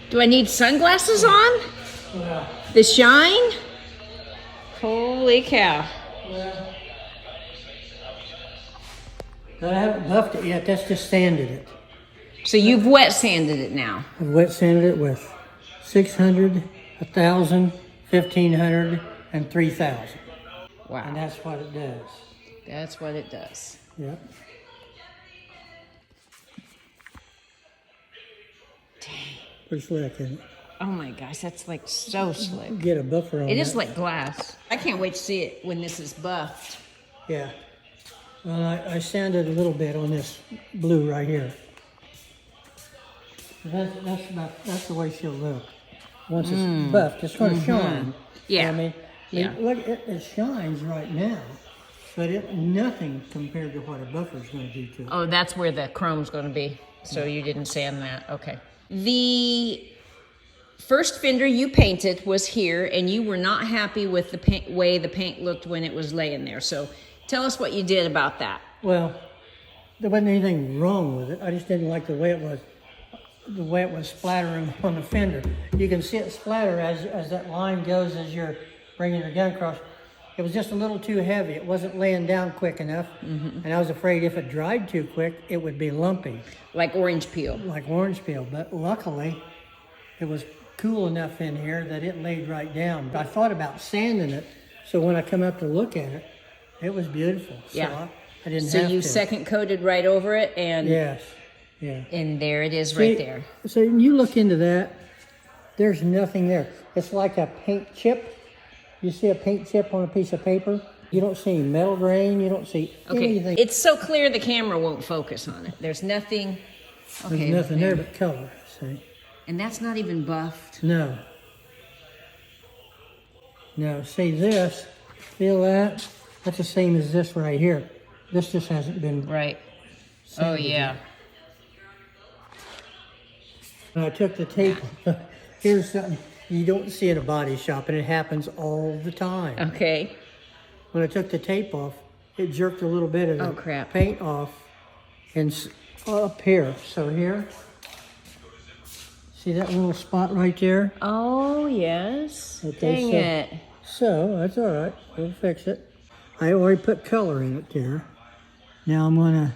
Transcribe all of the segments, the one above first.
Do I need sunglasses on? Well, The shine? Holy cow. well, I haven't buffed it yet. That's just sanded it. So you've wet sanded it now. I've wet sanded it with 600, 1,000, 1,500, and 3,000. Wow. And that's what it does. That's what it does. Yep. Dang. Pretty slick, isn't it? Oh my gosh, that's like so slick. Get a buffer on It is that. like glass. I can't wait to see it when this is buffed. Yeah. Well, I sanded a little bit on this blue right here. That's the way she'll look. Once it's buffed, it's going to shine. Yeah. I mean, Yeah. look, it shines right now, but nothing compared to what a buffer's going to do to it. Oh, that's where the chrome's going to be. So you didn't sand that. Okay. The first fender you painted was here, and you were not happy with the way the paint looked when it was laying there. So tell us what you did about that. Well, there wasn't anything wrong with it. I just didn't like the way it was splattering on the fender. You can see it splatter as that line goes as you're bringing your gun across. It was just a little too heavy. It wasn't laying down quick enough. And I was afraid if it dried too quick, it would be lumpy. Like orange peel. Like orange peel. But luckily, it was cool enough in here that it laid right down. I thought about sanding it, so when I come up to look at it, it was beautiful. So Yeah. I didn't So have you to. second coated right over it, and Yes. Yeah. and there it is right See, there. So you look into that, there's nothing there. It's like a paint chip. You see a paint chip on a piece of paper? You don't see metal grain, you don't see anything. It's so clear the camera won't focus on it. There's nothing. Okay. There's nothing there but color, see? And that's not even buffed. No. No, see this, feel that? That's the same as this right here. This just hasn't been Right. Oh sanded yeah. yet. And I took the tape. Here's something you don't see in a body shop, and it happens all the time. Okay. When I took the tape off, it jerked a little bit of the Oh, crap. paint off and up here. So here, see that little spot right there? Oh yes. Okay, Dang so- it. So that's all right. We'll fix it. I already put color in it there. Now I'm gonna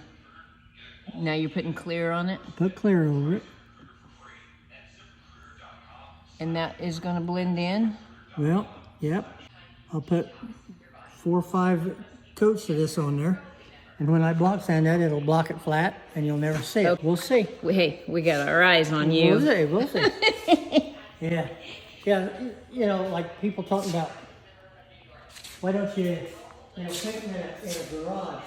Now you're putting clear on it, put clear over it. and that is going to blend in. Well, yep. I'll put 4 or 5 coats of this on there. And when I block sand that, it'll block it flat and you'll never see it. We'll see. Hey, we got our eyes on you. We'll see. Yeah. Yeah, you know, like people talking about, why don't you paint in a garage?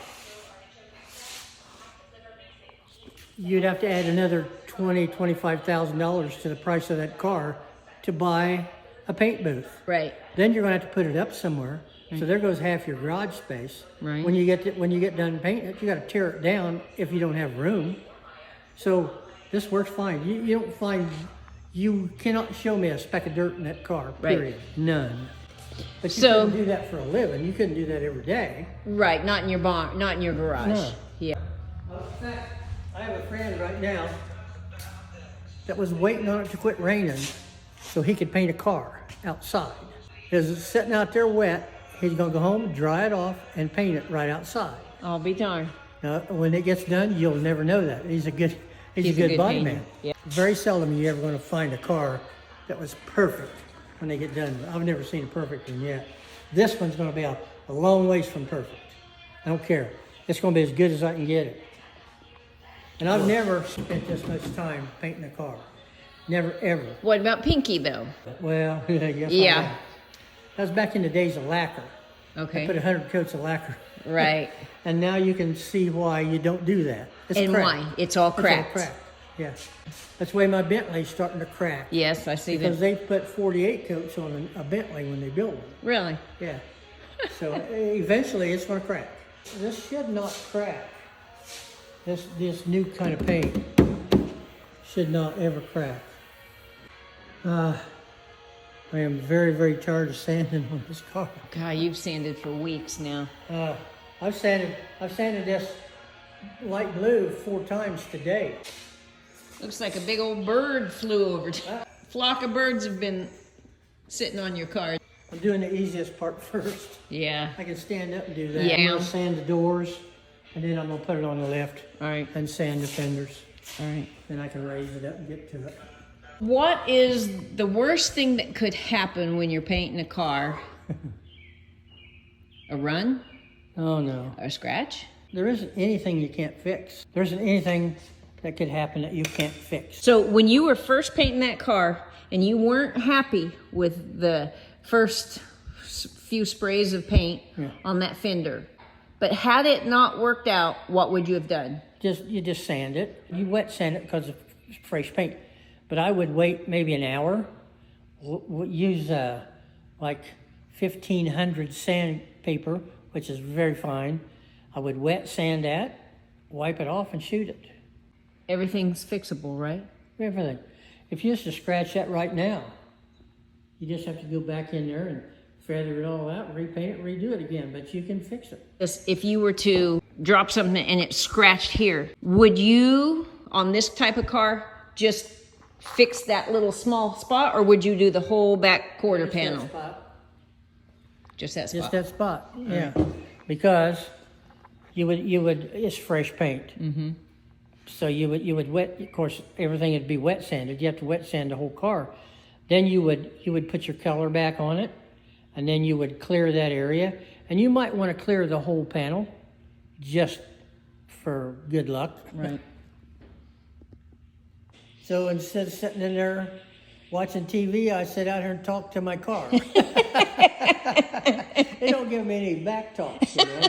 You'd have to add another $25,000 to the price of that car to buy a paint booth. Right. Then you're gonna have to put it up somewhere. So there goes half your garage space. Right. When you get done painting it, you got to tear it down if you don't have room. So this works fine. You cannot show me a speck of dirt in that car. Right. Period. None. But you So- couldn't do that for a living. You couldn't do that every day. Right. Not in your barn. Not in your garage. No. Yeah. In fact, I have a friend right now that was waiting on it to quit raining so he could paint a car outside. It's sitting out there wet. He's gonna go home, dry it off, and paint it right outside. I'll be darned. Now, when it gets done, you'll never know that. He's a good body painter. man. Yeah. Very seldom are you ever going to find a car that was perfect when they get done. I've never seen a perfect one yet. This one's going to be a long ways from perfect. I don't care. It's going to be as good as I can get it. And I've never spent this much time painting a car. Never, ever. What about Pinky though? Well, yes, I Yeah. have. That was back in the days of lacquer. I Okay. put 100 coats of lacquer. Right. And now you can see why you don't do that. It's And cracked. why? It's all cracked. It's all cracked. Yeah. That's the way my Bentley's starting to crack. Yes, I see Because that. they put 48 coats on a Bentley when they build them. Really? Yeah. So eventually it's going to crack. This should not crack. This new kind of paint should not ever crack. I am very, very tired of sanding on this car. God, you've sanded for weeks now. I've sanded this light blue 4 times today. Looks like a big old bird flew over. flock of birds have been sitting on your car. I'm doing the easiest part first. Yeah. I can stand up and do that. Yeah. I'm gonna sand the doors, and then I'm gonna put it on the lift All right. and sand the fenders. All right. Then I can raise it up and get to it. What is the worst thing that could happen when you're painting a car? A run? Oh no. A scratch? There isn't anything you can't fix. There isn't anything that could happen that you can't fix. So when you were first painting that car and you weren't happy with the first few sprays of paint on that fender, but had it not worked out, what would you have done? You just sand it. You wet sand it because it's fresh paint. But I would wait maybe an hour. Use like 1,500 sandpaper, which is very fine. I would wet sand that, wipe it off, and shoot it. Everything's fixable, right? Everything. If you used to scratch that right now, you just have to go back in there and feather it all out, repaint it, redo it again, but you can fix it. If you were to drop something and it scratched here, would you, on this type of car, just fix that little small spot, or would you do the whole back quarter panel? Just that spot. Just that spot, yeah. Because you would, it's fresh paint. Mm-hmm. So you would wet, of course, everything would be wet sanded. You have to wet sand the whole car. Then you would put your color back on it, and then you would clear that area. And you might want to clear the whole panel, just for good luck. Right. So instead of sitting in there watching TV, I sit out here and talk to my car. They don't give me any back talks, you know.